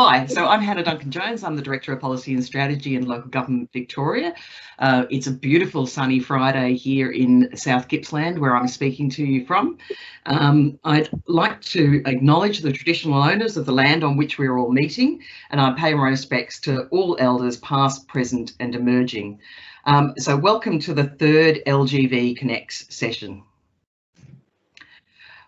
Hi, so I'm Hannah Duncan-Jones. I'm the Director of Policy and Strategy in Local Government Victoria. It's a beautiful sunny Friday here in South Gippsland, where I'm speaking to you from. I'd like to acknowledge the traditional owners of the land on which we're all meeting, and I pay my respects to all elders past, present and emerging. So welcome to the third LGV Connects session.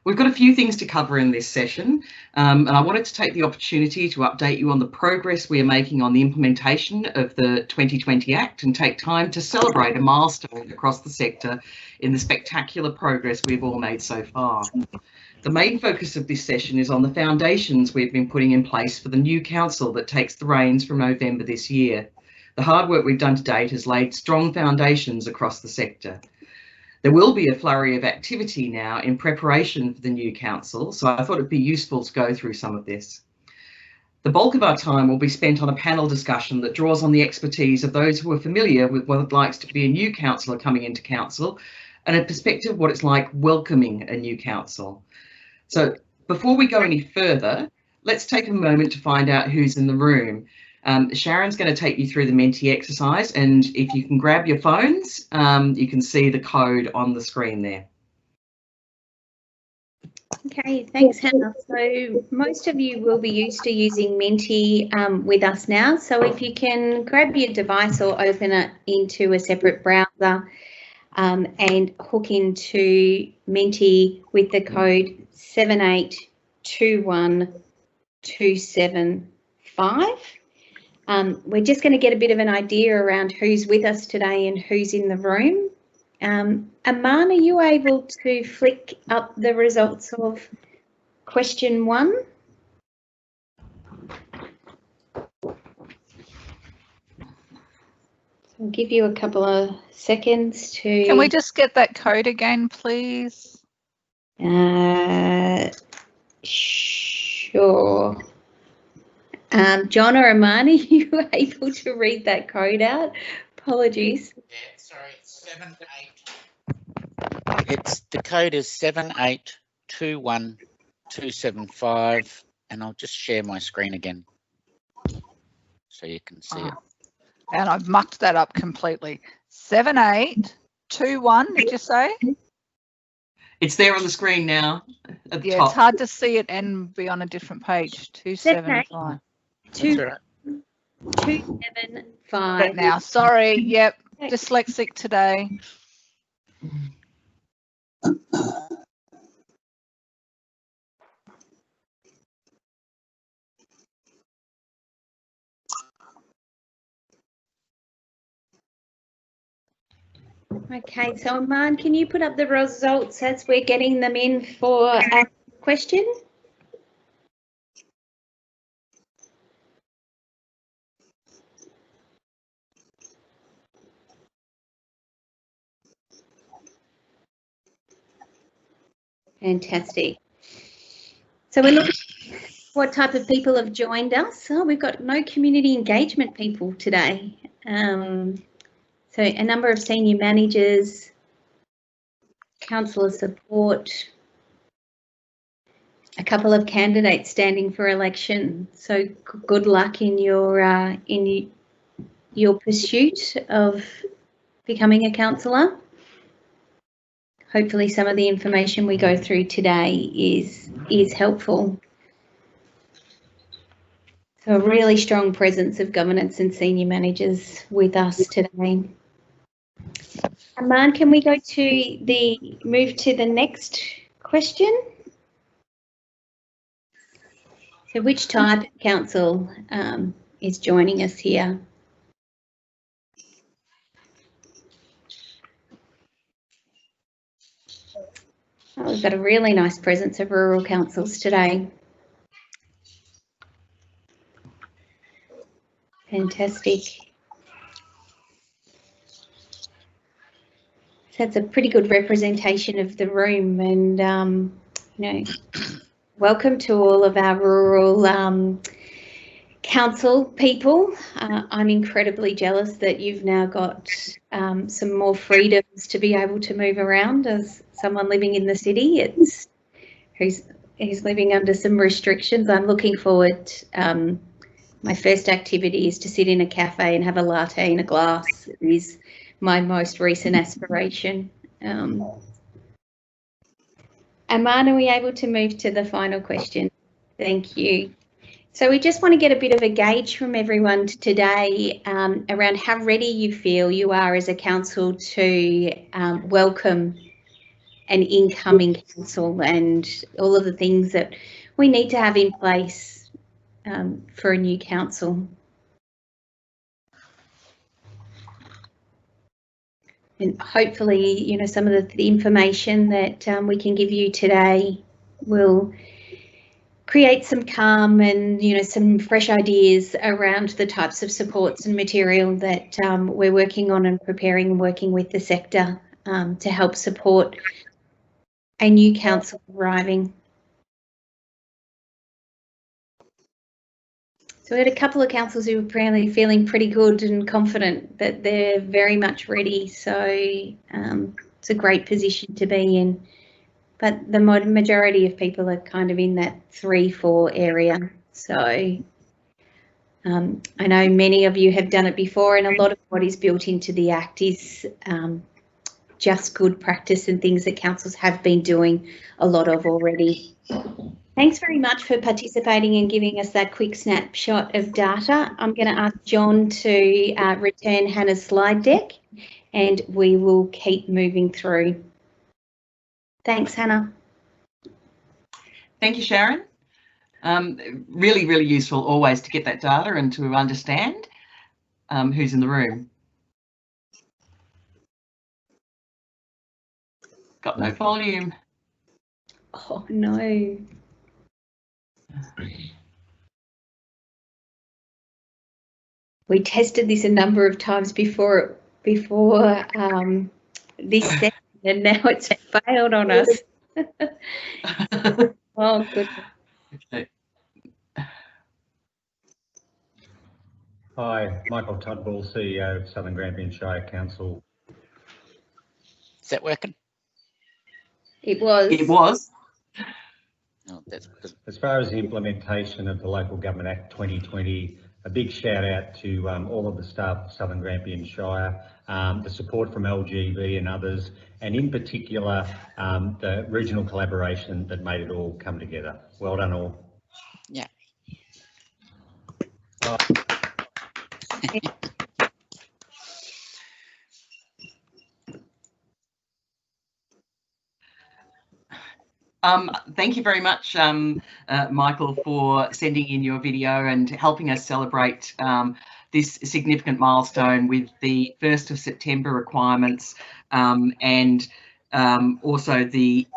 We've got a few things to cover in this session, and I wanted to take the opportunity to update you on the progress we are making on the implementation of the 2020 Act and take time to celebrate a milestone across the sector in the spectacular progress we've all made so far. The main focus of this session is on the foundations we've been putting in place for the new council that takes the reins from November this year. The hard work we've done to date has laid strong foundations across the sector. There will be a flurry of activity now in preparation for the new council, so I thought it'd be useful to go through some of this. The bulk of our time will be spent on a panel discussion that draws on the expertise of those who are familiar with what it likes to be a new councillor coming into council and a perspective of what it's like welcoming a new council. So before we go any further, let's take a moment to find out who's in the room. Sharon's going to take you through the Menti exercise, and if you can grab your phones, you can see the code on the screen there. Okay, thanks Hannah. So most of you will be used to using Menti with us now. So if you can grab your device or open it into a separate browser and hook into Menti with the code 7821275. We're just going to get a bit of an idea around who's with us today and who's in the room. Aman, are you able to flick up the results of question 1? I'll give you a couple of seconds to... Can we just get that code again, please? Sure. John or Aman, are you able to read that code out? Apologies. Yeah, sorry, 78. The code is 7821275, and I'll just share my screen again so you can see it. And I've mucked that up completely. 7821, did you say? It's there on the screen now at the top. It's hard to see it and be on a different page. 275. 275. Now, sorry, yep, dyslexic today. Okay, so Aman, can you put up the results as we're getting them in for our question? Fantastic. So we're looking at what type of people have joined us. Oh, we've got no community engagement people today. So a number of senior managers, councillor support, a couple of candidates standing for election. So good luck in your pursuit of becoming a councillor. Hopefully some of the information we go through today is helpful. So a really strong presence of governance and senior managers with us today. Aman, can we go to move to the next question? So which type of council is joining us here? Oh, we've got a really nice presence of rural councils today. Fantastic. So that's a pretty good representation of the room, and you know, welcome to all of our rural council people. I'm incredibly jealous that you've now got some more freedoms to be able to move around as someone living in the city. Who's living under some restrictions. I'm looking forward my first activity is to sit in a cafe and have a latte in a glass. It is my most recent aspiration. Aman, are we able to move to the final question? Thank you. So we just want to get a bit of a gauge from everyone today around how ready you feel you are as a council to welcome an incoming council and all of the things that we need to have in place for a new council. And hopefully, you know, some of the information that we can give you today will create some calm and, you know, some fresh ideas around the types of supports and material that we're working on and preparing and working with the sector to help support a new council arriving. So we had a couple of councils who were apparently feeling pretty good and confident that they're very much ready. So it's a great position to be in. But the majority of people are kind of in that 3-4 area. So I know many of you have done it before, and a lot of what is built into the Act is just good practice and things that councils have been doing a lot of already. Thanks very much for participating and giving us that quick snapshot of data. I'm going to ask John to return Hannah's slide deck, and we will keep moving through. Thanks, Hannah. Thank you, Sharon. Really, really useful always to get that data and to understand who's in the room. Got no volume. Oh, no. We tested this a number of times before this session, and now it's failed on us. Oh, good. Okay. Hi, Michael Tudball, CEO of Southern Grampian Shire Council. Is that working? It was. It was. Oh, that's good. As far as the implementation of the Local Government Act 2020, a big shout out to all of the staff of Southern Grampian Shire, the support from LGV and others, and in particular the regional collaboration that made it all come together. Well done all. Yeah. Thank you very much, Michael, for sending in your video and helping us celebrate this significant milestone with the 1st of September requirements and also the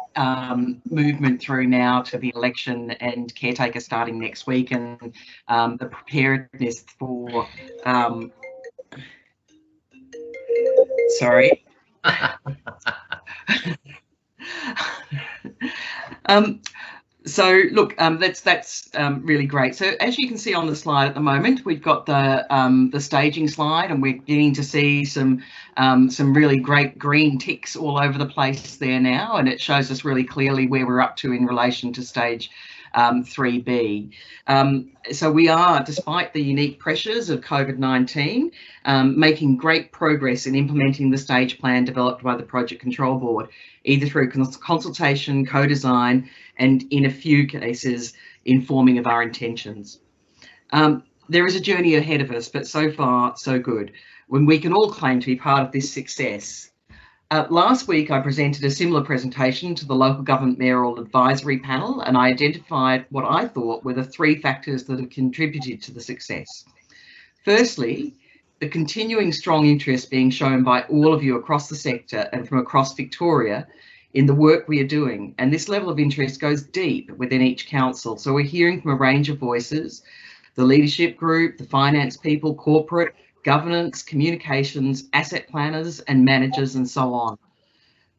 movement through now to the election and caretaker starting next week, and the preparedness for sorry. So look, that's really great. So as you can see on the slide at the moment, we've got the staging slide, and we're beginning to see some really great green ticks all over the place there now, and it shows us really clearly where we're up to in relation to stage 3B. So we are, despite the unique pressures of COVID-19, making great progress in implementing the stage plan developed by the Project Control Board, either through consultation, co-design, and in a few cases, informing of our intentions. There is a journey ahead of us, but so far, so good, when we can all claim to be part of this success. Last week, I presented a similar presentation to the Local Government Mayoral Advisory Panel, and I identified what I thought were the 3 factors that have contributed to the success. Firstly, the continuing strong interest being shown by all of you across the sector and from across Victoria in the work we are doing. And this level of interest goes deep within each council. So we're hearing from a range of voices, the leadership group, the finance people, corporate, governance, communications, asset planners and managers, and so on.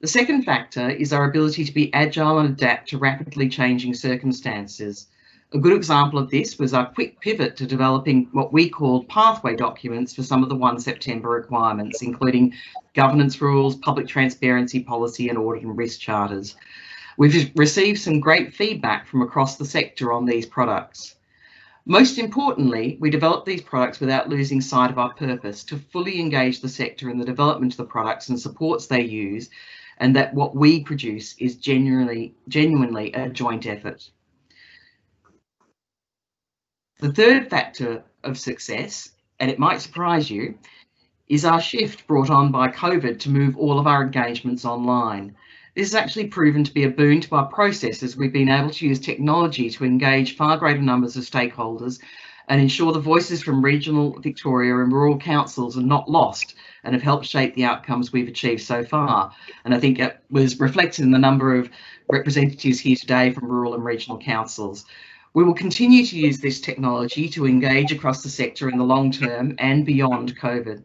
The second factor is our ability to be agile and adapt to rapidly changing circumstances. A good example of this was our quick pivot to developing what we called pathway documents for some of the 1 September requirements, including governance rules, public transparency policy, and audit and risk charters. We've received some great feedback from across the sector on these products. Most importantly, we develop these products without losing sight of our purpose to fully engage the sector in the development of the products and supports they use, and that what we produce is genuinely a joint effort. The third factor of success, and it might surprise you, is our shift brought on by COVID to move all of our engagements online. This has actually proven to be a boon to our process, as we've been able to use technology to engage far greater numbers of stakeholders and ensure the voices from regional Victoria and rural councils are not lost and have helped shape the outcomes we've achieved so far. And I think it was reflected in the number of representatives here today from rural and regional councils. We will continue to use this technology to engage across the sector in the long term and beyond COVID.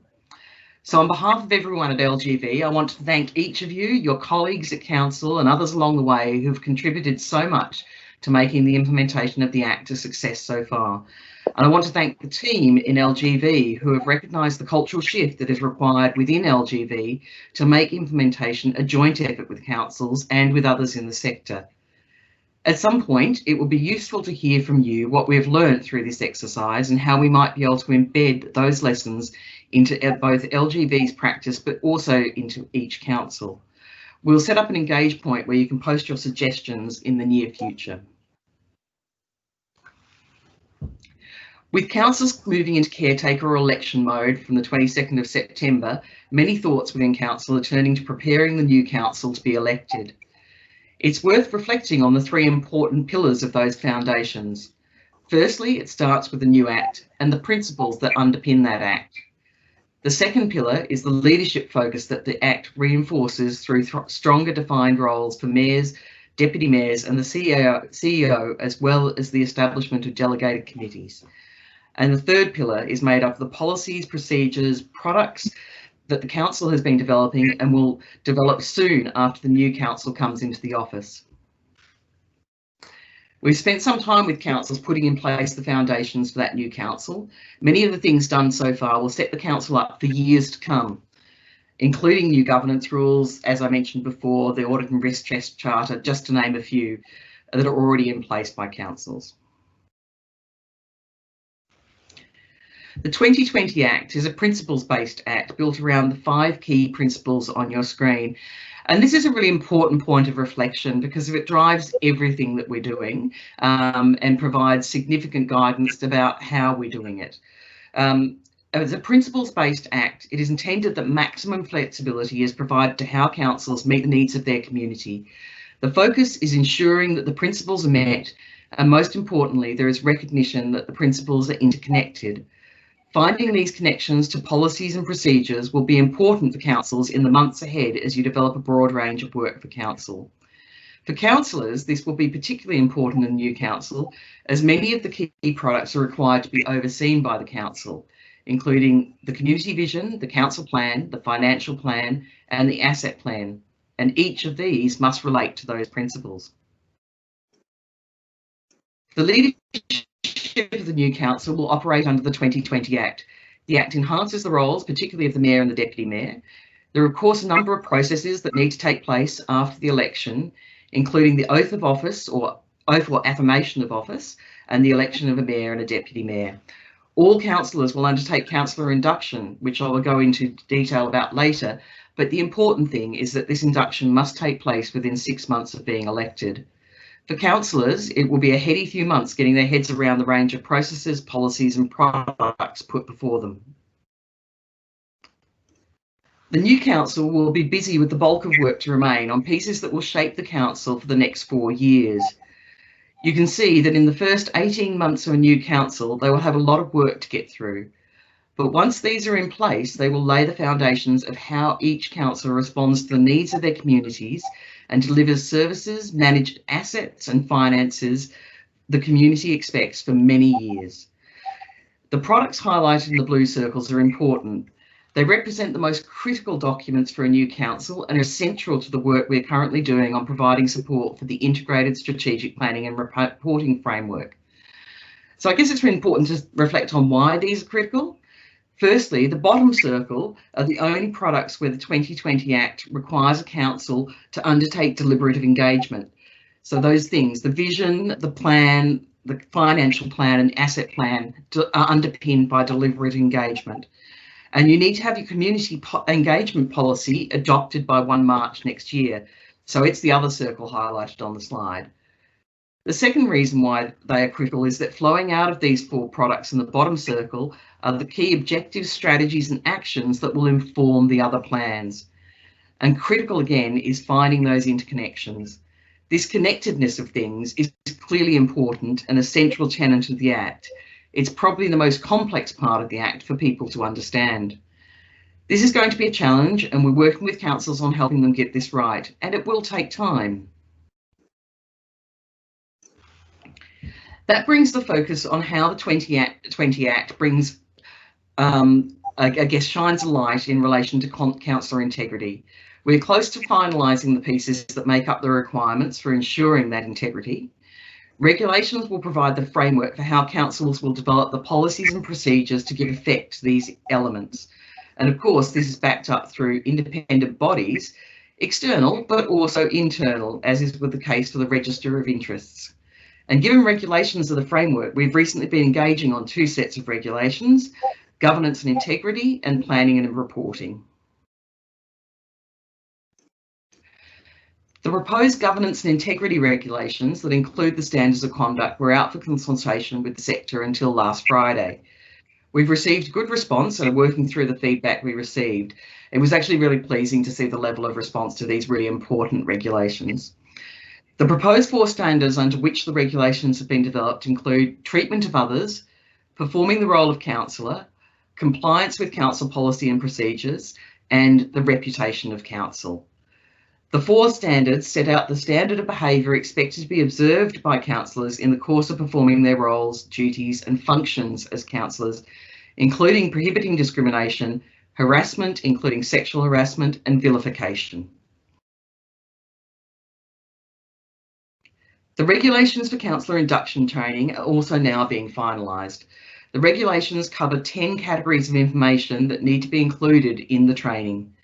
So on behalf of everyone at LGV, I want to thank each of you, your colleagues at Council and others along the way who've contributed so much to making the implementation of the Act a success so far. And I want to thank the team in LGV who have recognised the cultural shift that is required within LGV to make implementation a joint effort with councils and with others in the sector. At some point, it will be useful to hear from you what we've learned through this exercise and how we might be able to embed those lessons into both LGV's practice, but also into each council. We'll set up an engage point where you can post your suggestions in the near future. With councils moving into caretaker or election mode from the 22nd of September, many thoughts within council are turning to preparing the new council to be elected. It's worth reflecting on the three important pillars of those foundations. Firstly, it starts with the new Act and the principles that underpin that Act. The second pillar is the leadership focus that the Act reinforces through stronger defined roles for mayors, deputy mayors and the CEO, as well as the establishment of delegated committees. And the third pillar is made up of the policies, procedures, products that the council has been developing and will develop soon after the new council comes into the office. We've spent some time with councils putting in place the foundations for that new council. Many of the things done so far will set the council up for years to come, including new governance rules, as I mentioned before, the Audit and Risk Test Charter, just to name a few that are already in place by councils. The 2020 Act is a principles-based Act built around the 5 key principles on your screen. And this is a really important point of reflection because it drives everything that we're doing and provides significant guidance about how we're doing it. As a principles-based Act, it is intended that maximum flexibility is provided to how councils meet the needs of their community. The focus is ensuring that the principles are met, and most importantly, there is recognition that the principles are interconnected. Finding these connections to policies and procedures will be important for councils in the months ahead as you develop a broad range of work for council. For councillors, this will be particularly important in the new council, as many of the key products are required to be overseen by the council, including the community vision, the council plan, the financial plan, and the asset plan, and each of these must relate to those principles. The leadership of the new council will operate under the 2020 Act. The Act enhances the roles, particularly of the Mayor and the Deputy Mayor. There are, of course, a number of processes that need to take place after the election, including the oath of office or oath or affirmation of office and the election of a Mayor and a Deputy Mayor. All councillors will undertake councillor induction, which I will go into detail about later, but the important thing is that this induction must take place within 6 months of being elected. For councillors, it will be a heady few months getting their heads around the range of processes, policies and products put before them. The new council will be busy with the bulk of work to remain on pieces that will shape the council for the next 4 years. You can see that in the first 18 months of a new council, they will have a lot of work to get through. But once these are in place, they will lay the foundations of how each council responds to the needs of their communities and delivers services, managed assets and finances the community expects for many years. The products highlighted in the blue circles are important. They represent the most critical documents for a new council and are central to the work we're currently doing on providing support for the integrated strategic planning and reporting framework. So I guess it's really important to reflect on why these are critical. Firstly, the bottom circle are the only products where the 2020 Act requires a council to undertake deliberative engagement. So those things, the vision, the plan, the financial plan and asset plan are underpinned by deliberate engagement. And you need to have your community engagement policy adopted by 1 March next year. So it's the other circle highlighted on the slide. The second reason why they are critical is that flowing out of these 4 products in the bottom circle are the key objectives, strategies and actions that will inform the other plans. And critical again is finding those interconnections. This connectedness of things is clearly important and a central tenet of the Act. It's probably the most complex part of the Act for people to understand. This is going to be a challenge, and we're working with councils on helping them get this right, and it will take time. That brings the focus on how the 2020 Act brings, I guess, shines a light in relation to councillor integrity. We're close to finalising the pieces that make up the requirements for ensuring that integrity. Regulations will provide the framework for how councils will develop the policies and procedures to give effect to these elements. And of course, this is backed up through independent bodies, external, but also internal, as is with the case for the Register of Interests. And given regulations are the framework, we've recently been engaging on 2 sets of regulations, governance and integrity, and planning and reporting. The proposed governance and integrity regulations that include the standards of conduct were out for consultation with the sector until last Friday. We've received good response and are working through the feedback we received. It was actually really pleasing to see the level of response to these really important regulations. The proposed 4 standards under which the regulations have been developed include treatment of others, performing the role of councillor, compliance with council policy and procedures, and the reputation of council. The 4 standards set out the standard of behaviour expected to be observed by councillors in the course of performing their roles, duties and functions as councillors, including prohibiting discrimination, harassment, including sexual harassment and vilification. The regulations for councillor induction training are also now being finalised. The regulations cover 10 categories of information that need to be included in the training.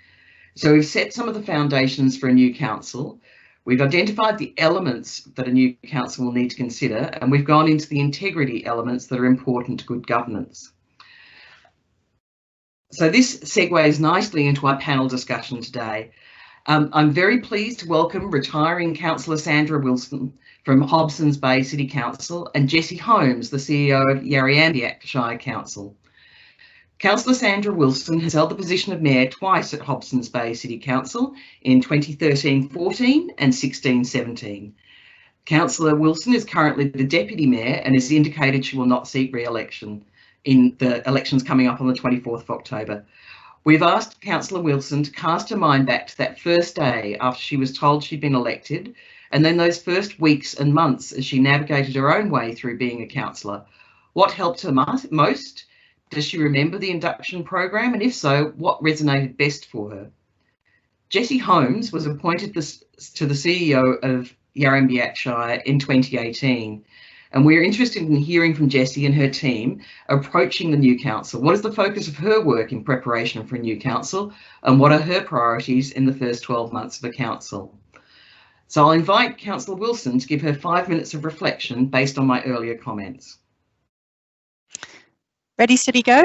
So we've set some of the foundations for a new council. We've identified the elements that a new council will need to consider, and we've gone into the integrity elements that are important to good governance. So this segues nicely into our panel discussion today. I'm very pleased to welcome retiring Councillor Sandra Wilson from Hobsons Bay City Council and Jessie Holmes, the CEO of Yarriambiack Shire Council. Councillor Sandra Wilson has held the position of Mayor twice at Hobsons Bay City Council in 2013-14 and 16-17. Councillor Wilson is currently the Deputy Mayor and has indicated she will not seek re-election in the elections coming up on the 24th of October. We've asked Councillor Wilson to cast her mind back to that first day after she was told she'd been elected, and then those first weeks and months as she navigated her own way through being a councillor. What helped her most? Does she remember the induction program? And if so, what resonated best for her? Jessie Holmes was appointed to the CEO of Yarriambiack Shire in 2018. And we're interested in hearing from Jessie and her team approaching the new council. What is the focus of her work in preparation for a new council? And what are her priorities in the first 12 months of a council? So I'll invite Councillor Wilson to give her 5 minutes of reflection based on my earlier comments. Ready, steady, go?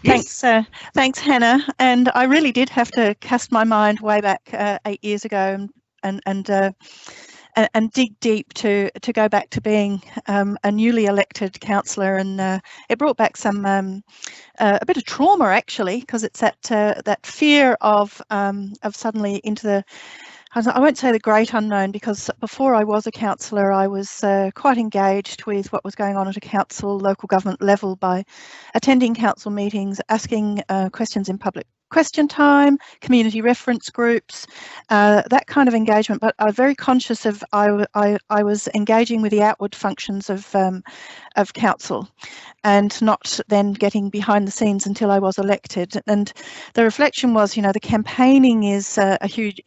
Yes. Thanks, Hannah. And I really did have to cast my mind way back 8 years ago and dig deep to go back to being a newly elected councillor, and it brought back some a bit of trauma actually, because it's that fear of suddenly into the, I won't say the great unknown, because before I was a councillor I was quite engaged with what was going on at a council local government level by attending council meetings, asking questions in public question time, community reference groups, that kind of engagement. But I'm very conscious of I was engaging with the outward functions of council, and not then getting behind the scenes until I was elected. And the reflection was, you know, the campaigning is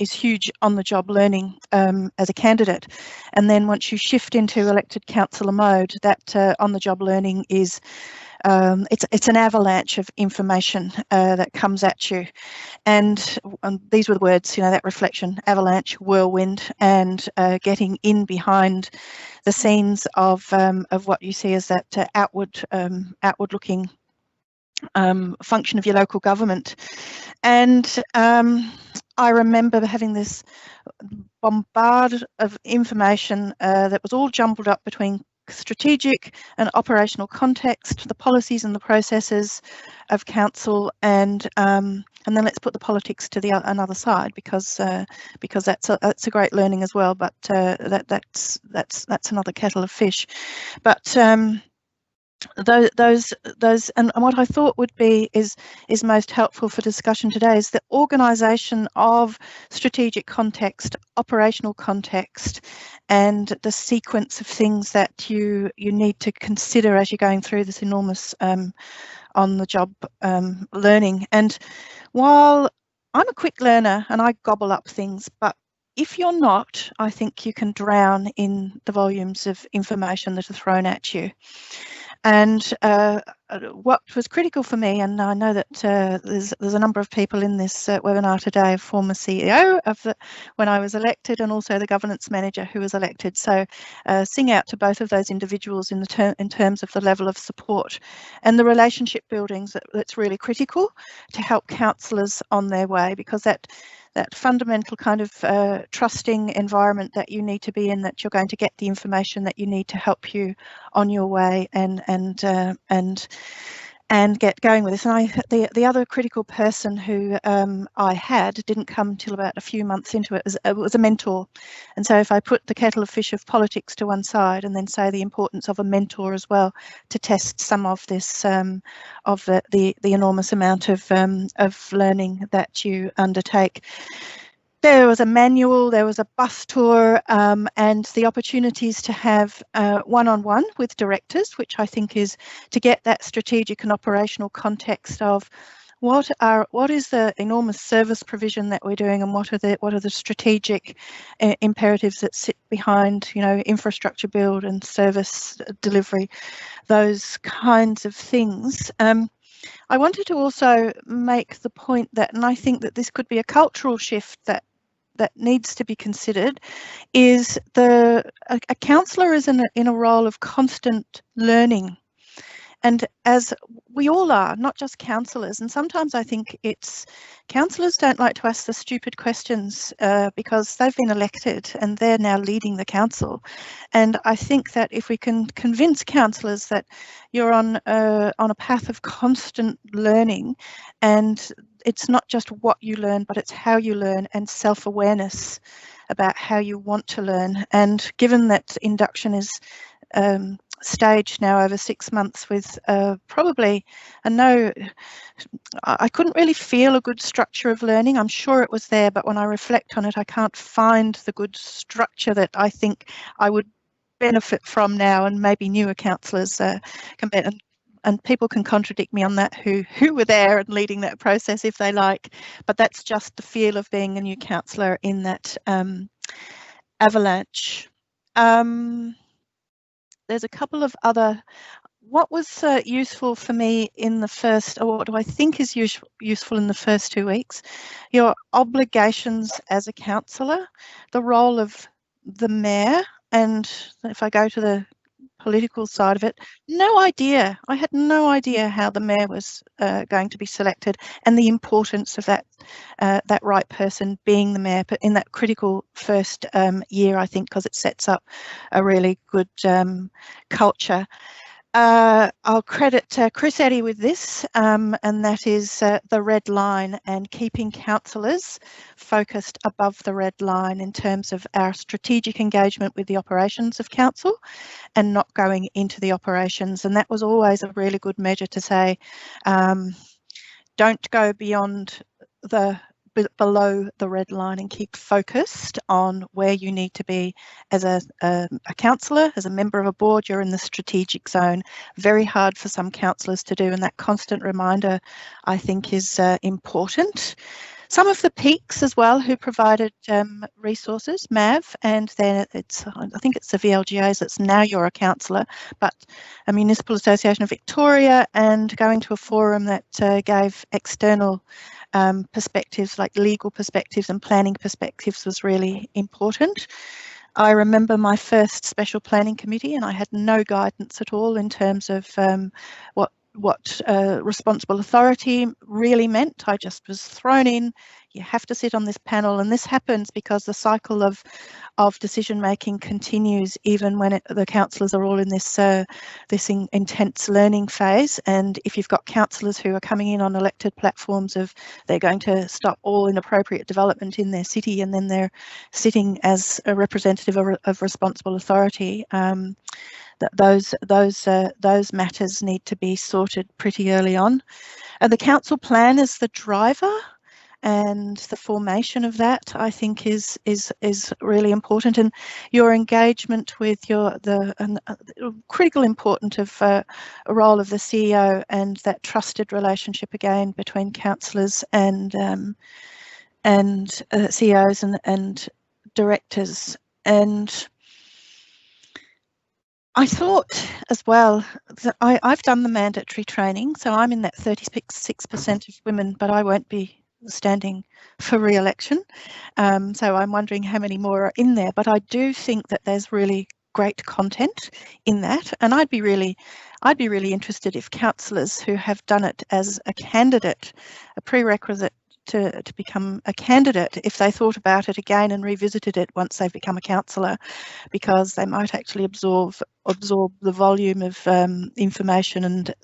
huge on the job learning as a candidate, and then once you shift into elected councillor mode, that on the job learning is it's an avalanche of information that comes at you, and these were the words, you know, that reflection: avalanche, whirlwind, and getting in behind the scenes of what you see as that outward looking function of your local government. And I remember having this bombard of information that was all jumbled up between strategic and operational context, the policies and the processes of council, and then let's put the politics to the another side, because that's a great learning as well. But that's another kettle of fish. But those and what I thought would be is most helpful for discussion today is the organisation of strategic context, operational context, and the sequence of things that you need to consider as you're going through this enormous on-the-job learning. And while I'm a quick learner and I gobble up things, but if you're not, I think you can drown in the volumes of information that are thrown at you. And what was critical for me, and I know that there's a number of people in this webinar today, a former CEO of when I was elected, and also the governance manager who was elected. So sing out to both of those individuals in terms of the level of support and the relationship buildings that's really critical to help councillors on their way, because that fundamental kind of trusting environment that you need to be in, that you're going to get the information that you need to help you on your way and get going with this. And the other critical person who I had didn't come till about a few months into it. It was a mentor. And so if I put the kettle of fish of politics to one side and then say the importance of a mentor as well to test some of this, of the enormous amount of learning that you undertake. There was a manual, there was a bus tour, and the opportunities to have one-on-one with directors, which I think is to get that strategic and operational context of what is the enormous service provision that we're doing, and what are the strategic imperatives that sit behind, you know, infrastructure build and service delivery, those kinds of things. I wanted to also make the point that, and I think that this could be a cultural shift that needs to be considered, is a councillor is in a role of constant learning. And as we all are, not just councillors, and sometimes I think it's councillors don't like to ask the stupid questions because they've been elected and they're now leading the council. And I think that if we can convince councillors that you're on a path of constant learning, and it's not just what you learn, but it's how you learn, and self-awareness about how you want to learn. And given that induction is staged now over 6 months with probably, I couldn't really feel a good structure of learning. I'm sure it was there, but when I reflect on it, I can't find the good structure that I think I would benefit from now, and maybe newer councillors can benefit. And people can contradict me on that who were there and leading that process if they like, but that's just the feel of being a new councillor in that avalanche. There's a couple of other, what was useful for me in the first, or what do I think is useful in the first 2 weeks, your obligations as a councillor, the role of the mayor, and if I go to the political side of it, I had no idea how the mayor was going to be selected, and the importance of that right person being the mayor, but in that critical first year, I think, because it sets up a really good culture. I'll credit Chris Eddy with this, and that is the red line, and keeping councillors focused above the red line in terms of our strategic engagement with the operations of council and not going into the operations. And that was always a really good measure to say, don't go beyond below the red line, and keep focused on where you need to be as a councillor, as a member of a board. You're in the strategic zone. Very hard for some councillors to do, and that constant reminder, I think, is important. Some of the peaks as well who provided resources, MAV, and then I think it's the VLGAs that's now You're a Councillor, but a Municipal Association of Victoria, and going to a forum that gave external perspectives like legal perspectives and planning perspectives was really important. I remember my first special planning committee, and I had no guidance at all in terms of what responsible authority really meant. I just was thrown in. You have to sit on this panel, and this happens because the cycle of decision making continues even when the councillors are all in this intense learning phase. And if you've got councillors who are coming in on elected platforms of they're going to stop all inappropriate development in their city, and then they're sitting as a representative of responsible authority, those matters need to be sorted pretty early on. And the council plan is the driver, and the formation of that, I think, is really important. And your engagement with the critical importance of a role of the CEO, and that trusted relationship again between councillors and CEOs and directors. And I thought as well that I've done the mandatory training, so I'm in that 36% of women, but I won't be standing for re-election. So I'm wondering how many more are in there, but I do think that there's really great content in that, and I'd be really interested if councillors who have done it as a candidate, a prerequisite to become a candidate, if they thought about it again and revisited it once they've become a councillor, because they might actually absorb the volume of information and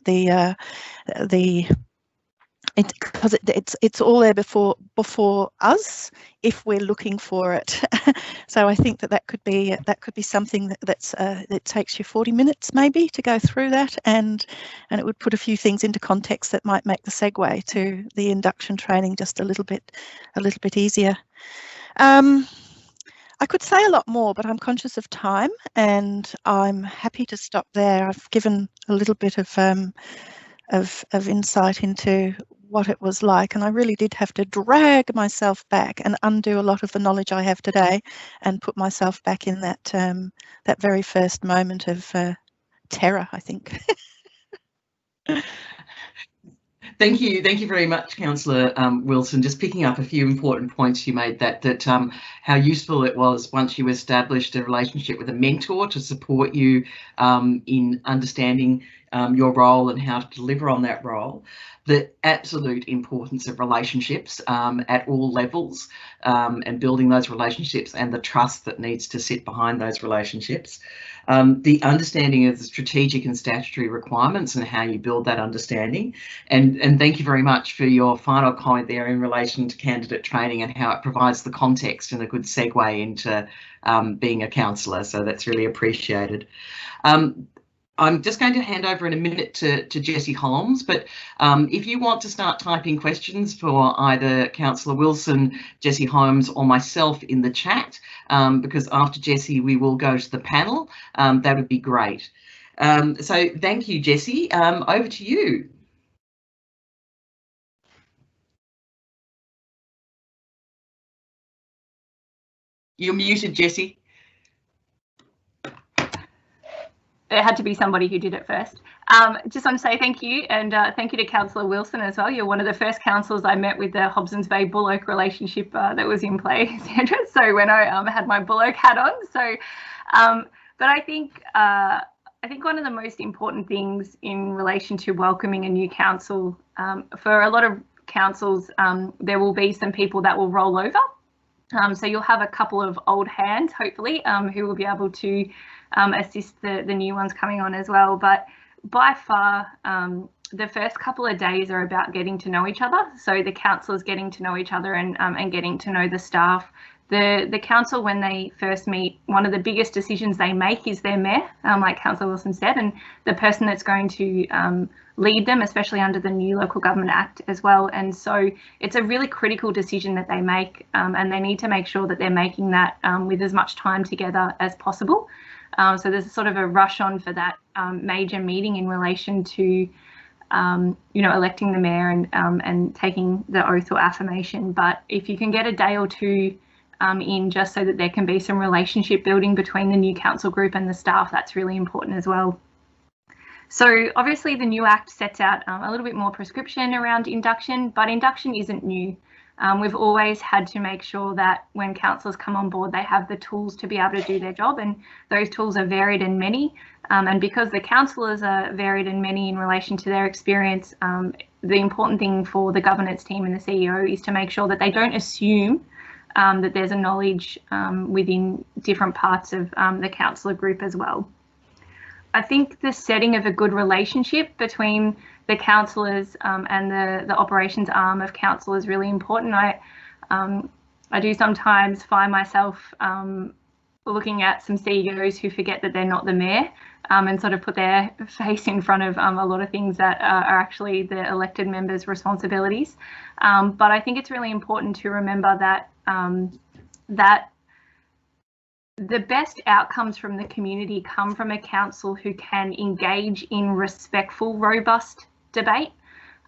because it's all there before us if we're looking for it. So I think that could be something that takes you 40 minutes maybe to go through that, and it would put a few things into context that might make the segue to the induction training just a little bit easier. I could say a lot more, but I'm conscious of time, and I'm happy to stop there. I've given a little bit of insight into what it was like, and I really did have to drag myself back and undo a lot of the knowledge I have today and put myself back in that very first moment of terror, I think. Thank you very much, Councillor Wilson. Just picking up a few important points you made, that how useful it was once you established a relationship with a mentor to support you in understanding your role and how to deliver on that role. The absolute importance of relationships at all levels, and building those relationships and the trust that needs to sit behind those relationships. The understanding of the strategic and statutory requirements and how you build that understanding. And thank you very much for your final comment there in relation to candidate training and how it provides the context and a good segue into being a councillor. So that's really appreciated. I'm just going to hand over in a minute to Jessie Holmes, but if you want to start typing questions for either Councillor Wilson, Jessie Holmes or myself in the chat, because after Jessie we will go to the panel, that would be great. So thank you, Jessie. Over to you. You're muted, Jessie. It had to be somebody who did it first. Just want to say thank you, and thank you to Councillor Wilson as well. You're one of the first councillors I met with the Hobsons Bay Bull Oak relationship that was in play, Sandra. So when I had my Bull Oak hat on. So, but I think one of the most important things in relation to welcoming a new council, for a lot of councils, there will be some people that will roll over. So you'll have a couple of old hands, hopefully, who will be able to assist the new ones coming on as well. But by far, the first couple of days are about getting to know each other. So the councillors getting to know each other and getting to know the staff. The council, when they first meet, one of the biggest decisions they make is their mayor, like Councillor Wilson said, and the person that's going to lead them, especially under the new Local Government Act as well. And so it's a really critical decision that they make, and they need to make sure that they're making that with as much time together as possible. So there's sort of a rush on for that major meeting in relation to electing the mayor and taking the oath or affirmation. But if you can get a day or two in, just so that there can be some relationship building between the new council group and the staff, that's really important as well. So obviously the new Act sets out a little bit more prescription around induction, but induction isn't new. We've always had to make sure that when councillors come on board, they have the tools to be able to do their job, and those tools are varied and many. And because the councillors are varied and many in relation to their experience, the important thing for the governance team and the CEO is to make sure that they don't assume that there's a knowledge within different parts of the councillor group as well. I think the setting of a good relationship between the councillors and the operations arm of council is really important. I do sometimes find myself looking at some CEOs who forget that they're not the mayor and sort of put their face in front of a lot of things that are actually the elected members' responsibilities. But I think it's really important to remember that that the best outcomes from the community come from a council who can engage in respectful, robust debate.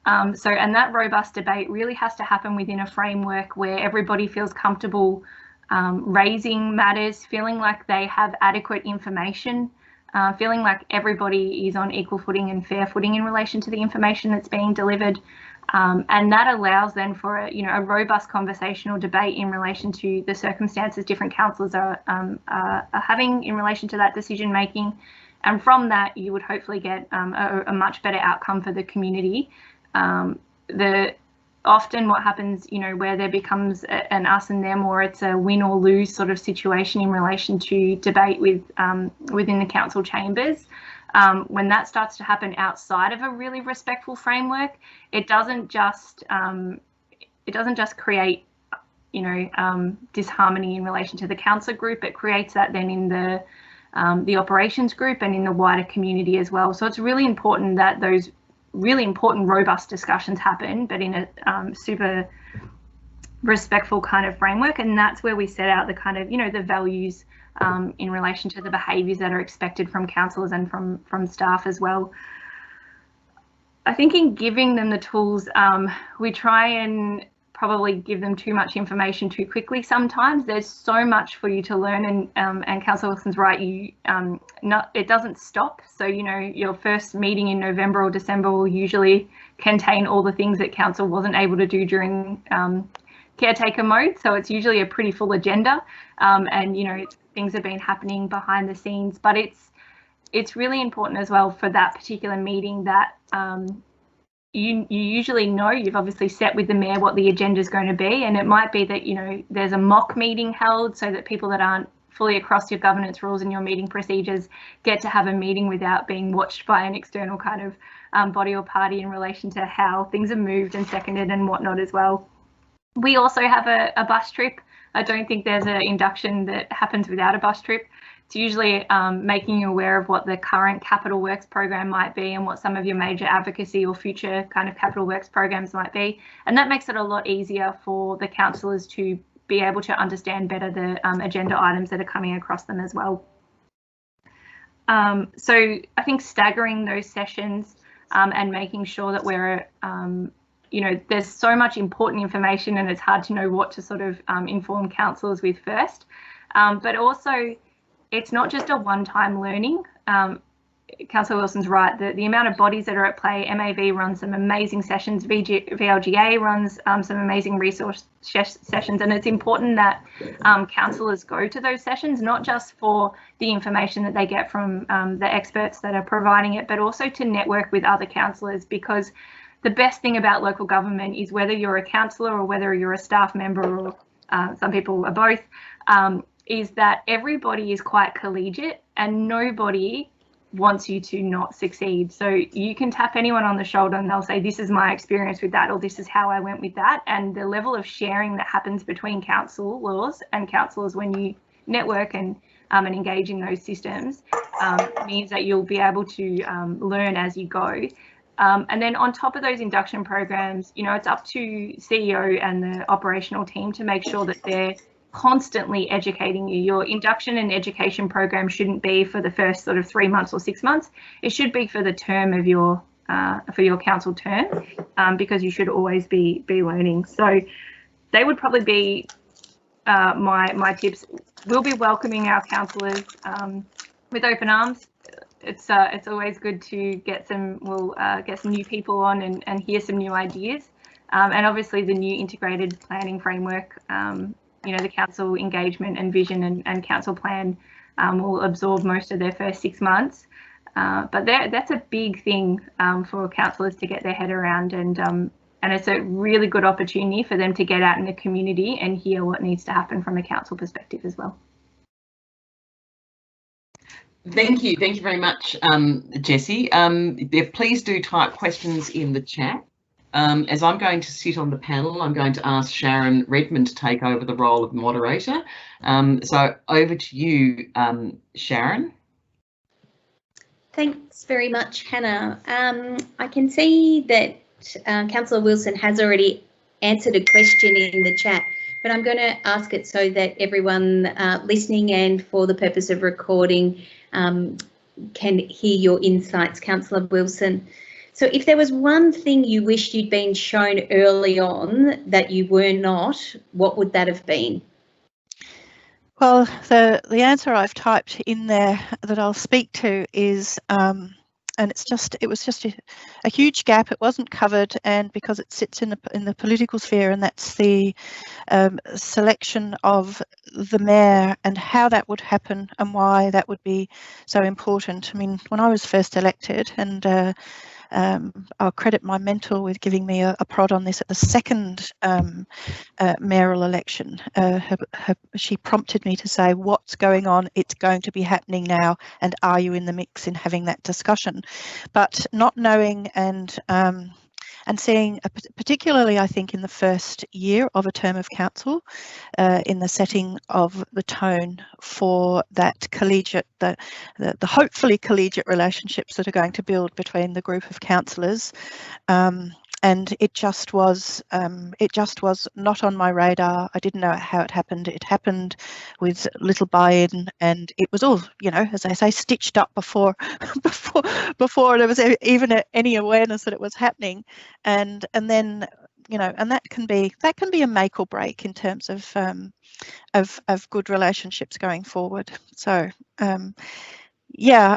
And that robust debate really has to happen within a framework where everybody feels comfortable raising matters, feeling like they have adequate information, feeling like everybody is on equal footing and fair footing in relation to the information that's being delivered. And that allows then for a robust conversational debate in relation to the circumstances different councillors are having in relation to that decision making. And from that, you would hopefully get a much better outcome for the community. Often what happens, where there becomes an us and them, or it's a win or lose sort of situation in relation to debate within the council chambers. When that starts to happen outside of a really respectful framework, it doesn't just create disharmony in relation to the council group. It creates that then in the operations group and in the wider community as well. So it's really important that those really important robust discussions happen, but in a super respectful kind of framework. And that's where we set out the kind of the values in relation to the behaviours that are expected from councillors and from staff as well. I think in giving them the tools, we try and probably give them too much information too quickly sometimes. There's so much for you to learn, and Councillor Wilson's right, it doesn't stop. So your first meeting in November or December will usually contain all the things that council wasn't able to do during caretaker mode. So it's usually a pretty full agenda, and things have been happening behind the scenes. But it's really important as well for that particular meeting that you usually know, you've obviously set with the mayor what the agenda is going to be, and it might be that there's a mock meeting held so that people that aren't fully across your governance rules and your meeting procedures get to have a meeting without being watched by an external kind of body or party in relation to how things are moved and seconded and whatnot as well. We also have a bus trip. I don't think there's an induction that happens without a bus trip. It's usually making you aware of what the current capital works program might be and what some of your major advocacy or future kind of capital works programs might be. And that makes it a lot easier for the councillors to be able to understand better the agenda items that are coming across them as well. So I think staggering those sessions and making sure that we're there's so much important information and it's hard to know what to sort of inform councillors with first. But also, it's not just a one-time learning. Councillor Wilson's right, the amount of bodies that are at play. MAV runs some amazing sessions, VLGA runs some amazing resource sessions, and it's important that councillors go to those sessions, not just for the information that they get from the experts that are providing it, but also to network with other councillors, because the best thing about local government is, whether you're a councillor or whether you're a staff member, or some people are both, is that everybody is quite collegiate and nobody wants you to not succeed. So you can tap anyone on the shoulder and they'll say, this is my experience with that, or this is how I went with that. And the level of sharing that happens between councillors and councillors when you network and engage in those systems means that you'll be able to learn as you go. And then on top of those induction programs, it's up to CEO and the operational team to make sure that they're constantly educating you. Your induction and education program shouldn't be for the first sort of 3 months or 6 months. It should be for the term of your for your council term, because you should always be learning. So they would probably be my tips. We'll be welcoming our councillors with open arms. It's always good to get some new people on and hear some new ideas, and obviously the new integrated planning framework. The council engagement and vision and council plan will absorb most of their first 6 months, but that's a big thing for councillors to get their head around, and it's a really good opportunity for them to get out in the community and hear what needs to happen from a council perspective as well. Thank you very much, Jessie. Please do type questions in the chat. As I'm going to sit on the panel, I'm going to ask Sharon Redmond to take over the role of moderator. So over to you, Sharon. Thanks very much, Hannah. I can see that Councillor Wilson has already answered a question in the chat, but I'm going to ask it so that everyone listening and for the purpose of recording can hear your insights, Councillor Wilson. So if there was one thing you wished you'd been shown early on that you were not, what would that have been? Well, the answer I've typed in there that I'll speak to is, and it was just a huge gap. It wasn't covered, and because it sits in the political sphere, and that's the selection of the mayor and how that would happen and why that would be so important. I mean, when I was first elected, and I'll credit my mentor with giving me a prod on this at the second mayoral election. She prompted me to say, what's going on? It's going to be happening now, and are you in the mix in having that discussion? But not knowing and seeing, particularly I think in the first year of a term of council, in the setting of the tone for that collegiate, the hopefully collegiate relationships that are going to build between the group of councillors. And it just was not on my radar. I didn't know how it happened. It happened with little buy-in, and it was all, as I say, stitched up before there was even any awareness that it was happening. And then, and that can be a make or break in terms of good relationships going forward. So yeah,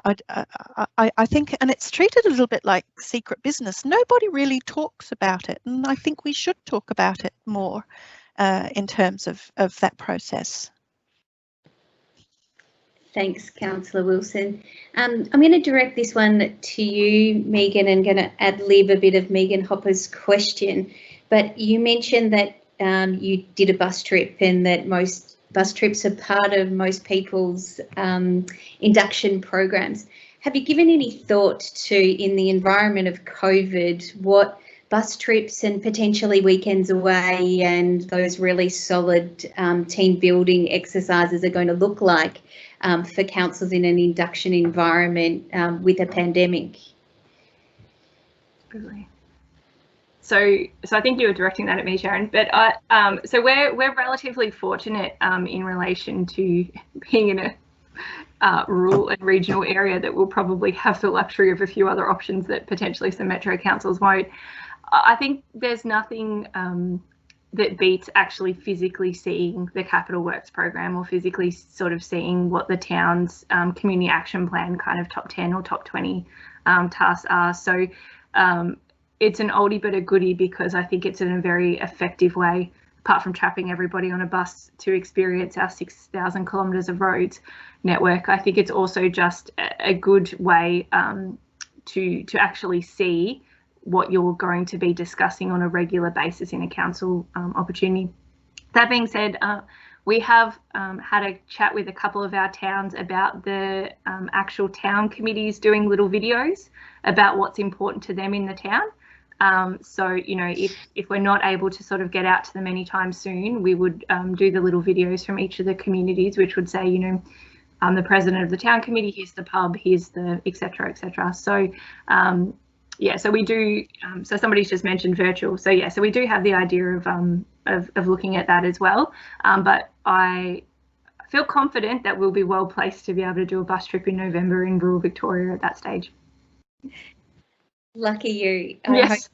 I think, and it's treated a little bit like secret business. Nobody really talks about it, and I think we should talk about it more in terms of that process. Thanks, Councillor Wilson. I'm going to direct this one to you, Megan, and going to ad-lib a bit of Megan Hopper's question. But you mentioned that you did a bus trip, and that most bus trips are part of most people's induction programs. Have you given any thought to, in the environment of COVID, what bus trips and potentially weekends away and those really solid team building exercises are going to look like for councils in an induction environment with a pandemic? Absolutely. So I think you were directing that at me, Sharon. But so we're relatively fortunate in relation to being in a rural and regional area that will probably have the luxury of a few other options that potentially some metro councils won't. I think there's nothing that beats actually physically seeing the Capital Works program, or physically sort of seeing what the town's community action plan kind of top 10 or top 20 tasks are. So it's an oldie but a goodie, because I think it's in a very effective way, apart from trapping everybody on a bus to experience our 6,000 kilometres of roads network. I think it's also just a good way to actually see what you're going to be discussing on a regular basis in a council opportunity. That being said, we have had a chat with a couple of our towns about the actual town committees doing little videos about what's important to them in the town. So, if we're not able to sort of get out to them anytime soon, we would do the little videos from each of the communities, which would say, I'm the president of the town committee, here's the pub, here's the et cetera, et cetera. So, yeah, so we do, so somebody's just mentioned virtual. So yeah, so we do have the idea of looking at that as well. But I feel confident that we'll be well placed to be able to do a bus trip in November in rural Victoria at that stage. Lucky you. Yes.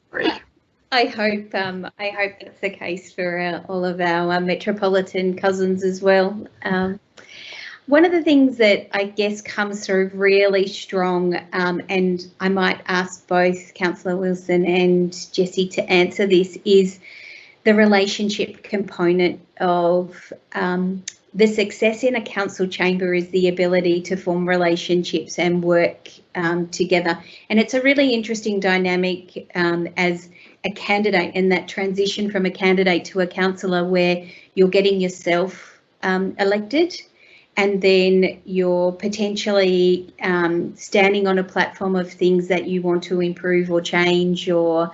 I hope that's the case for all of our metropolitan cousins as well. One of the things that I guess comes through really strong, and I might ask both Councillor Wilson and Jessie to answer this, is the relationship component of the success in a council chamber is the ability to form relationships and work together. And it's a really interesting dynamic as a candidate, and that transition from a candidate to a councillor where you're getting yourself elected, and then you're potentially standing on a platform of things that you want to improve or change, or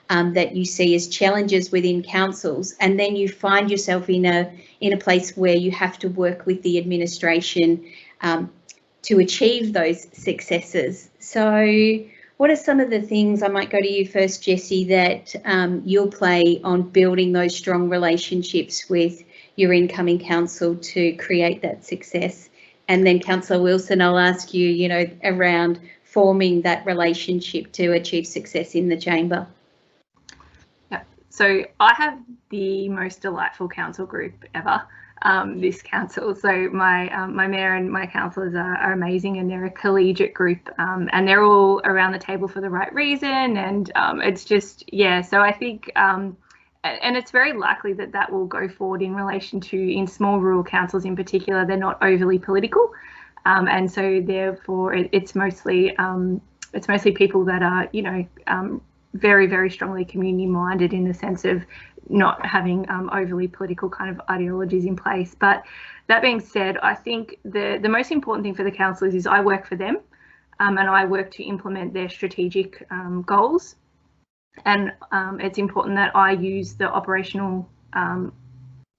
that you see as challenges within councils, and then you find yourself in a place where you have to work with the administration to achieve those successes. So what are some of the things, I might go to you first, Jessie, that you'll play on building those strong relationships with your incoming council to create that success? And then Councillor Wilson, I'll ask you, around forming that relationship to achieve success in the chamber. Yeah, so I have the most delightful council group ever, this council. So my mayor and my councillors are amazing, and they're a collegiate group, and they're all around the table for the right reason, and it's just, yeah, so I think and it's very likely that will go forward in relation to, in small rural councils in particular, they're not overly political, and so therefore it's mostly people that are very, very strongly community minded, in the sense of not having overly political kind of ideologies in place. But that being said, I think the most important thing for the councillors is I work for them, and I work to implement their strategic goals. And it's important that I use the operational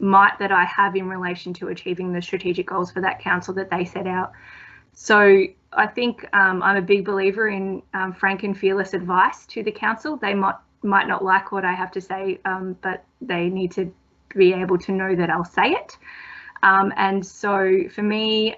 might that I have in relation to achieving the strategic goals for that council that they set out. So I think I'm a big believer in frank and fearless advice to the council. They might not like what I have to say, but they need to be able to know that I'll say it. And so for me,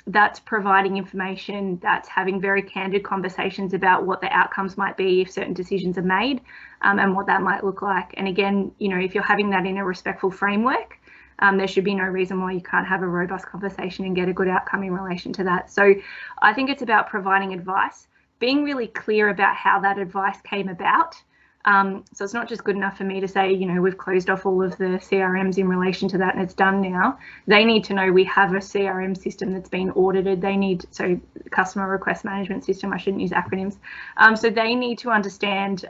that's providing information, that's having very candid conversations about what the outcomes might be if certain decisions are made, and what that might look like. And again, if you're having that in a respectful framework, there should be no reason why you can't have a robust conversation and get a good outcome in relation to that. So I think it's about providing advice, being really clear about how that advice came about. So it's not just good enough for me to say, we've closed off all of the CRMs in relation to that and it's done now. They need to know we have a CRM system that's been audited. So customer request management system, I shouldn't use acronyms. So they need to understand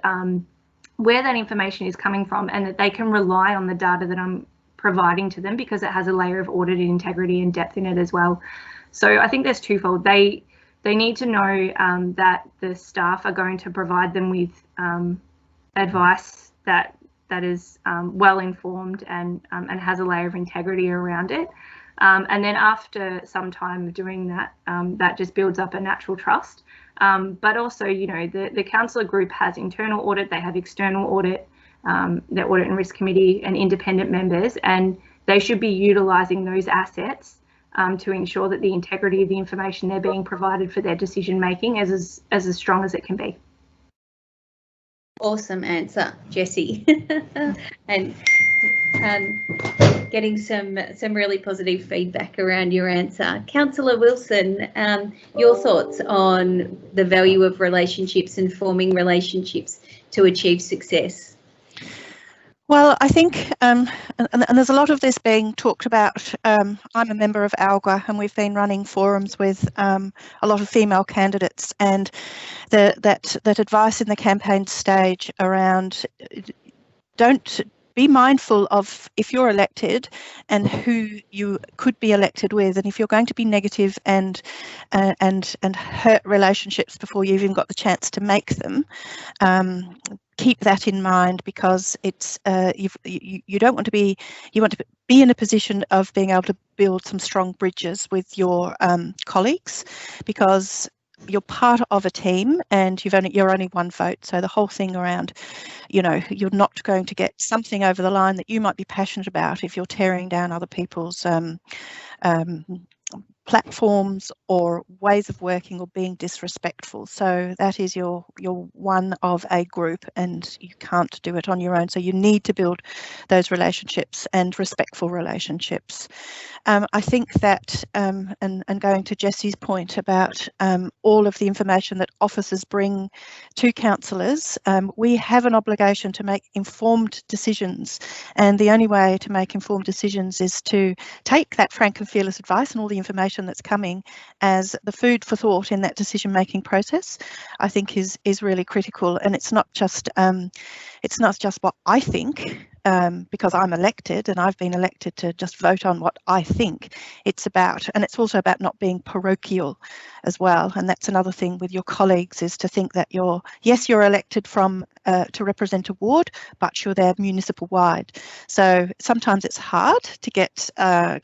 where that information is coming from, and that they can rely on the data that I'm providing to them, because it has a layer of audited integrity and depth in it as well. So I think there's twofold. They need to know that the staff are going to provide them with advice that is well informed and has a layer of integrity around it, and then after some time of doing that, that just builds up a natural trust. But also, the councillor group has internal audit, they have external audit, their audit and risk committee and independent members, and they should be utilising those assets to ensure that the integrity of the information they're being provided for their decision making is as strong as it can be. Awesome answer, Jessie. And getting some really positive feedback around your answer. Councillor Wilson, your thoughts on the value of relationships and forming relationships to achieve success? Well, I think, and there's a lot of this being talked about. I'm a member of ALGA, and we've been running forums with a lot of female candidates, and that advice in the campaign stage around don't be mindful of if you're elected and who you could be elected with, and if you're going to be negative and hurt relationships before you've even got the chance to make them. Keep that in mind, because it's you don't want to be, you want to be in a position of being able to build some strong bridges with your colleagues, because you're part of a team and you're only one vote. So the whole thing around, you're not going to get something over the line that you might be passionate about if you're tearing down other people's platforms or ways of working or being disrespectful. So that is your one of a group, and you can't do it on your own. So you need to build those relationships and respectful relationships. I think that, and going to Jessie's point about all of the information that officers bring to councillors, we have an obligation to make informed decisions, and the only way to make informed decisions is to take that frank and fearless advice and all the information that's coming as the food for thought in that decision-making process. I think is really critical, and it's not just what I think, because I'm elected and I've been elected to just vote on what I think. It's also about not being parochial as well. And that's another thing with your colleagues, is to think that you're elected from to represent a ward, but you're there municipal wide. So sometimes it's hard to get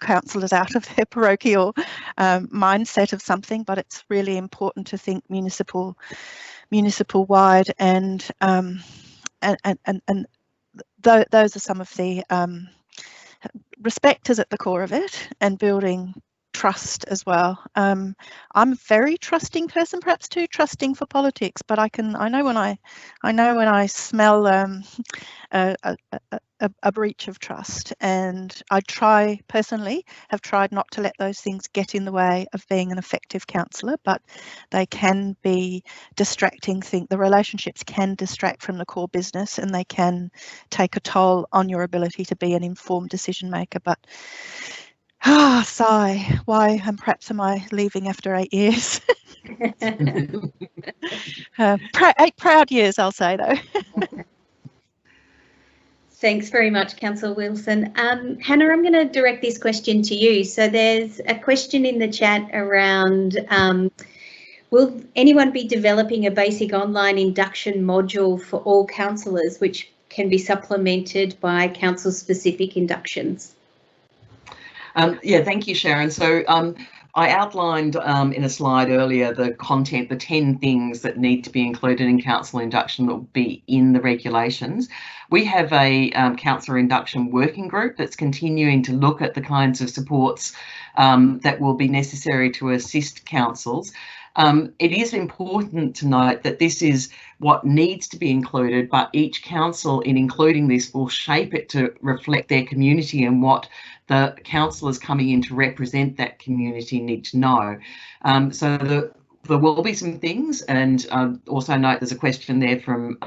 councillors out of their parochial mindset of something, but it's really important to think municipal wide, and those are some of the respect is at the core of it, and building trust as well. I'm a very trusting person, perhaps too trusting for politics, but I know when I smell a breach of trust, and I have tried not to let those things get in the way of being an effective councillor, but they can be distracting. The relationships can distract from the core business, and they can take a toll on your ability to be an informed decision maker. But sigh, why, and perhaps am I leaving after 8 years? 8 proud years, I'll say, though. Thanks very much, Councillor Wilson. Hannah, I'm going to direct this question to you. So there's a question in the chat around, will anyone be developing a basic online induction module for all councillors, which can be supplemented by council-specific inductions? Yeah, thank you, Sharon. So I outlined in a slide earlier the content, the 10 things that need to be included in council induction that will be in the regulations. We have a councillor induction working group that's continuing to look at the kinds of supports that will be necessary to assist councils. It is important to note that this is what needs to be included, but each council in including this will shape it to reflect their community and what the councillors coming in to represent that community need to know. So there will be some things, and also note there's a question there from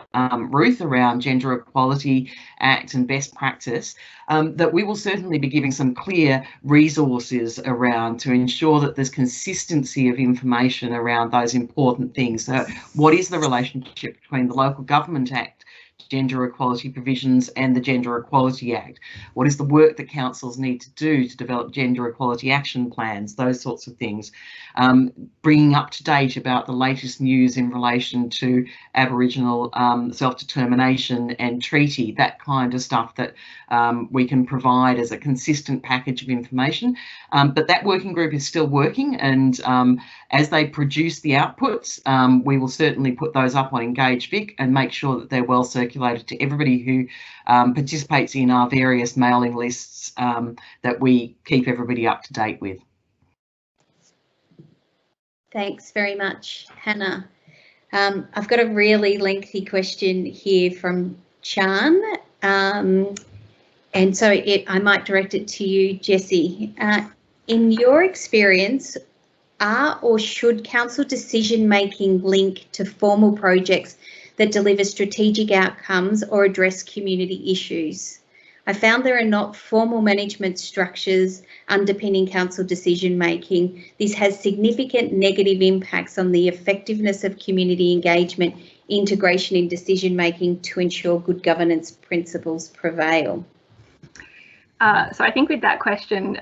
Ruth around Gender Equality Act and best practice, that we will certainly be giving some clear resources around to ensure that there's consistency of information around those important things. So what is the relationship between the Local Government Act, gender equality provisions, and the Gender Equality Act? What is the work that councils need to do to develop gender equality action plans, those sorts of things? Bringing up to date about the latest news in relation to Aboriginal self-determination and treaty, that kind of stuff that we can provide as a consistent package of information. But that working group is still working, and as they produce the outputs, we will certainly put those up on Engage Vic and make sure that they're well circulated to everybody who participates in our various mailing lists that we keep everybody up to date with. Thanks very much, Hannah. I've got a really lengthy question here from Chan, and so I might direct it to you, Jessie. In your experience, are or should council decision making link to formal projects that deliver strategic outcomes or address community issues? I found there are not formal management structures underpinning council decision making. This has significant negative impacts on the effectiveness of community engagement, integration in decision making to ensure good governance principles prevail. So I think with that question,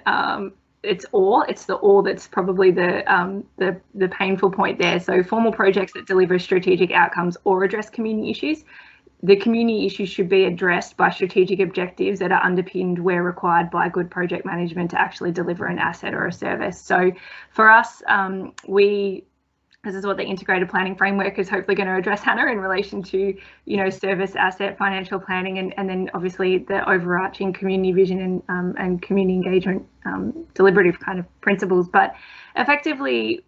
it's the or that's probably the painful point there. So formal projects that deliver strategic outcomes or address community issues. The community issues should be addressed by strategic objectives that are underpinned where required by good project management to actually deliver an asset or a service. So for us, we This is what the integrated planning framework is hopefully going to address, Hannah, in relation to, you know, service, asset, financial planning, and then obviously the overarching community vision and community engagement deliberative kind of principles. But effectively,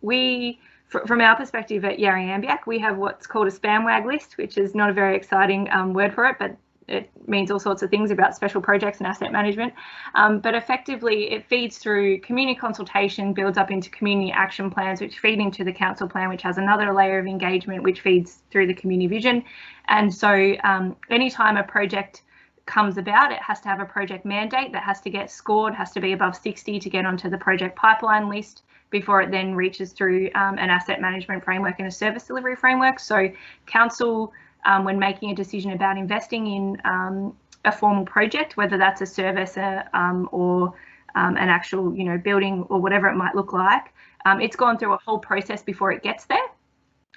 from our perspective at Yarra Ambiac, we have what's called a SPAMWAG list, which is not a very exciting word for it, but it means all sorts of things about special projects and asset management. But effectively, it feeds through community consultation, builds up into community action plans, which feed into the council plan, which has another layer of engagement, which feeds through the community vision. And so anytime a project comes about, it has to have a project mandate that has to get scored, has to be above 60 to get onto the project pipeline list before it then reaches through an asset management framework and a service delivery framework. So council, when making a decision about investing in a formal project, whether that's a service or an actual, you know, building or whatever it might look like, it's gone through a whole process before it gets there.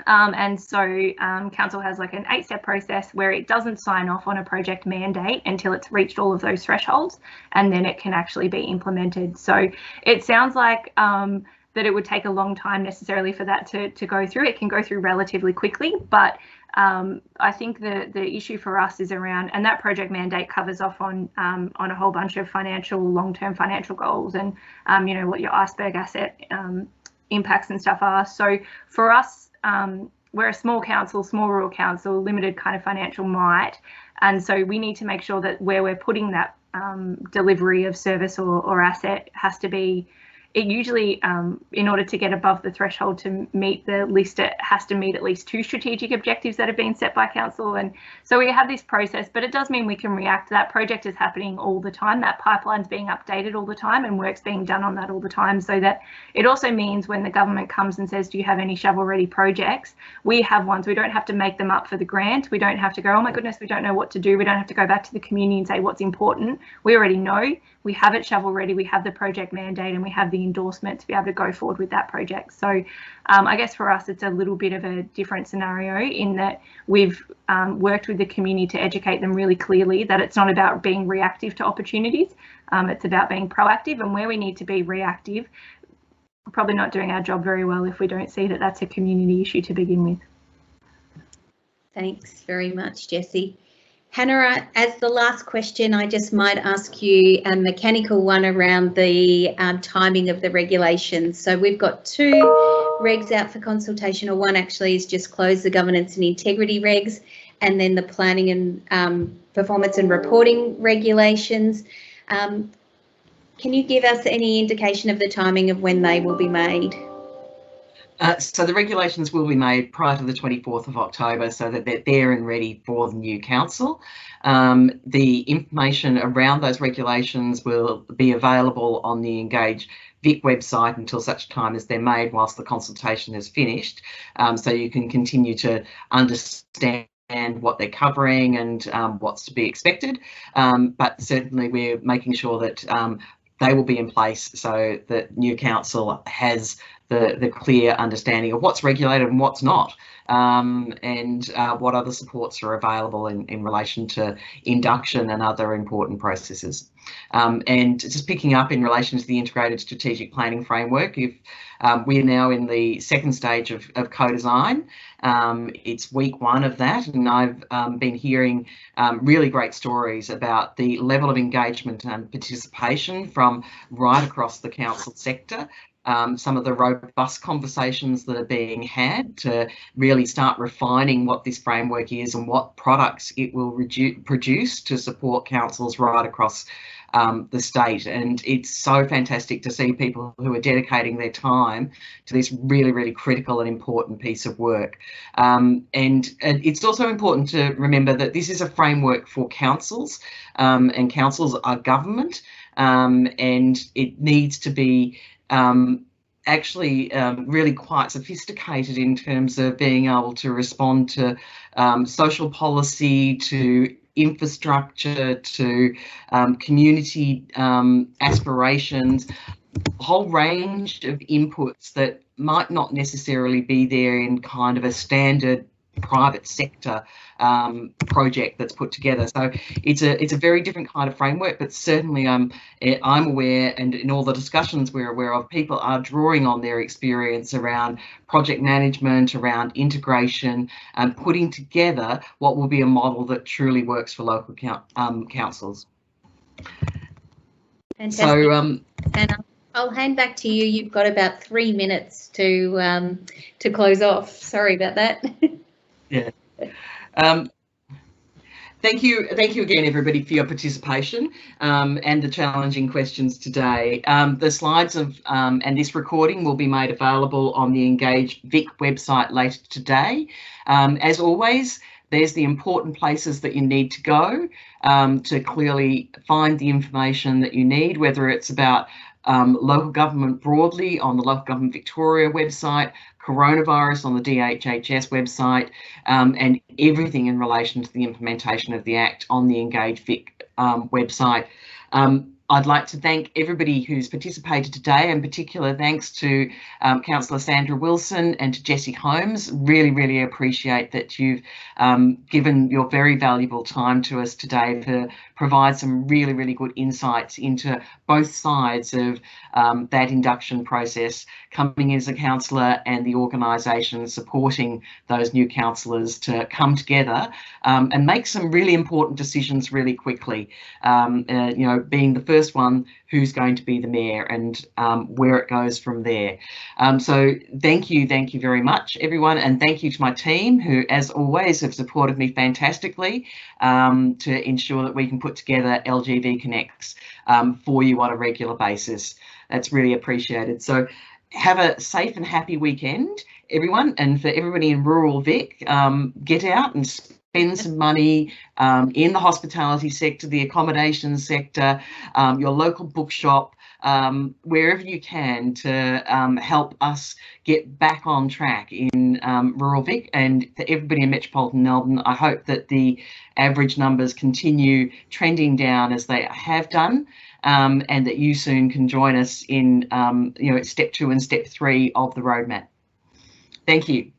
And so council has like an 8-step process where it doesn't sign off on a project mandate until it's reached all of those thresholds, and then it can actually be implemented. So it sounds like that it would take a long time necessarily for that to go through. It can go through relatively quickly, but I think the issue for us is around, and that project mandate covers off on a whole bunch of long-term financial goals, and you know, what your iceberg asset impacts and stuff are. So for us, we're a small council, small rural council, limited kind of financial might, and so we need to make sure that where we're putting that delivery of service or asset has to be, it usually, in order to get above the threshold to meet the list, it has to meet at least 2 strategic objectives that have been set by council. And so we have this process, but it does mean we can react. That project is happening all the time. That pipeline's being updated all the time, and work's being done on that all the time. So that it also means when the government comes and says, do you have any shovel-ready projects? We have ones. We don't have to make them up for the grant. We don't have to go, oh my goodness, we don't know what to do. We don't have to go back to the community and say what's important. We already know. We have it shovel-ready. We have the project mandate, and we have the endorsement to be able to go forward with that project. So I guess for us, it's a little bit of a different scenario in that we've worked with the community to educate them really clearly that it's not about being reactive to opportunities. It's about being proactive, and where we need to be reactive, we're probably not doing our job very well if we don't see that that's a community issue to begin with. Thanks very much, Jessie. Hannah, as the last question, I just might ask you a mechanical one around the timing of the regulations. So we've got 2 regs out for consultation, or one actually is just closed, the governance and integrity regs, and then the planning and performance and reporting regulations. Can you give us any indication of the timing of when they will be made? So the regulations will be made prior to the 24th of October so that they're there and ready for the new council. The information around those regulations will be available on the Engage Vic website until such time as they're made whilst the consultation is finished. So you can continue to understand what they're covering and what's to be expected. But certainly we're making sure that they will be in place so that new council has the clear understanding of what's regulated and what's not, and what other supports are available in relation to induction and other important processes. And just picking up in relation to the integrated strategic planning framework, if we're now in the 2nd stage of co-design. It's week 1 of that, and I've been hearing really great stories about the level of engagement and participation from right across the council sector. Some of the robust conversations that are being had to really start refining what this framework is and what products it will produce to support councils right across the state. And it's so fantastic to see people who are dedicating their time to this really, really critical and important piece of work. And it's also important to remember that this is a framework for councils, and councils are government, and it needs to be actually really quite sophisticated in terms of being able to respond to social policy, to infrastructure, to community aspirations, a whole range of inputs that might not necessarily be there in kind of a standard private sector project that's put together. So it's a very different kind of framework, but certainly I'm aware, and in all the discussions we're aware of, people are drawing on their experience around project management, around integration, and putting together what will be a model that truly works for local councils. Fantastic. So and I'll hand back to you. You've got about 3 minutes to close off. Sorry about that. Yeah. Thank you again, everybody, for your participation and the challenging questions today. The slides of and this recording will be made available on the Engage Vic website later today. As always, there's the important places that you need to go to clearly find the information that you need, whether it's about local government broadly on the Local Government Victoria website, coronavirus on the DHHS website, and everything in relation to the implementation of the Act on the Engage Vic website. I'd like to thank everybody who's participated today, in particular thanks to Councillor Sandra Wilson and to Jessie Holmes. Really appreciate that you've given your very valuable time to us today to provide some really good insights into both sides of that induction process, coming in as a councillor and the organisation supporting those new councillors to come together and make some really important decisions really quickly. You know, being the first one who's going to be the mayor and where it goes from there. So thank you very much, everyone, and thank you to my team who, as always, have supported me fantastically to ensure that we can put together LGV Connects for you on a regular basis. That's really appreciated. So have a safe and happy weekend, everyone, and for everybody in rural Vic, get out and spend some money in the hospitality sector, the accommodation sector, your local bookshop, wherever you can to help us get back on track in rural Vic. And for everybody in metropolitan Melbourne, I hope that the average numbers continue trending down as they have done, and that you soon can join us in you know, step 2 and step 3 of the roadmap. Thank you.